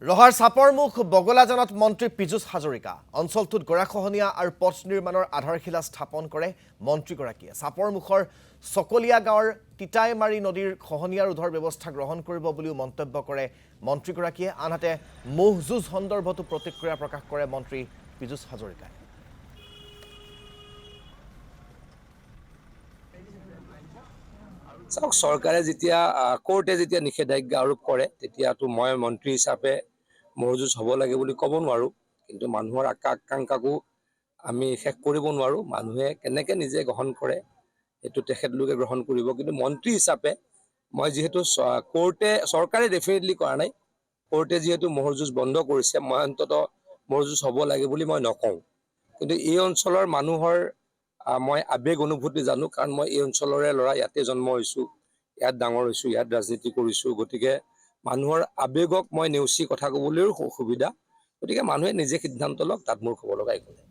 ৰহাৰ চাপৰমুখ বগলাজানত মন্ত্ৰী পীযুষ হাজৰিকা অঞ্চলটোত গৰাখহনীয়া আৰু পথ নিৰ্মাণৰ আধাৰশিলা স্থাপন কৰে মন্ত্ৰীগৰাকীয়ে চাপৰমুখৰ চকলিয়া গাঁৱৰ তিতাইমাৰী নদীৰ খহনীয়া ৰোধৰ ব্যৱস্থা গ্ৰহণ কৰিব বুলিও মন্তব্য কৰে মন্ত্ৰীগৰাকীয়ে আনহাতে মহযুঁজ সন্দৰ্ভতো প্ৰতিক্ৰিয়া প্ৰকাশ কৰে মন্ত্ৰী পীযুষ হাজৰিকাই চৰকাৰে যেতিয়া কোৰ্টে যেতিয়া নিষেধাজ্ঞা আৰোপ কৰে তেতিয়াতো মই মন্ত্ৰী হিচাপে মহযুঁজ হ'ব লাগে বুলি ক'ব নোৱাৰোঁ কিন্তু মানুহৰ আকাংক্ষাকো আমি শেষ কৰিব নোৱাৰোঁ মানুহে কেনেকৈ নিজে গ্ৰহণ কৰে সেইটো তেখেতলোকে গ্ৰহণ কৰিব কিন্তু মন্ত্ৰী হিচাপে মই যিহেতু কোৰ্টে চৰকাৰে ডেফিনেটলি কৰা নাই কোৰ্টে যিহেতু মহযুঁজ বন্ধ কৰিছে মই অন্ততঃ মহযুঁজ হ'ব লাগে বুলি মই নকওঁ কিন্তু এই অঞ্চলৰ মানুহৰ মই আবেগ অনুভূতি জানো কাৰণ মই এই অঞ্চলৰে ল'ৰা ইয়াতে জন্ম হৈছোঁ ইয়াত ডাঙৰ হৈছোঁ ইয়াত ৰাজনীতি কৰিছোঁ গতিকে মানুহৰ আবেগক মই নেওচি কথা ক'বলৈও সুবিধা গতিকে মানুহে নিজে সিদ্ধান্ত লওক তাত মোৰ ক'ব লগা একো নাই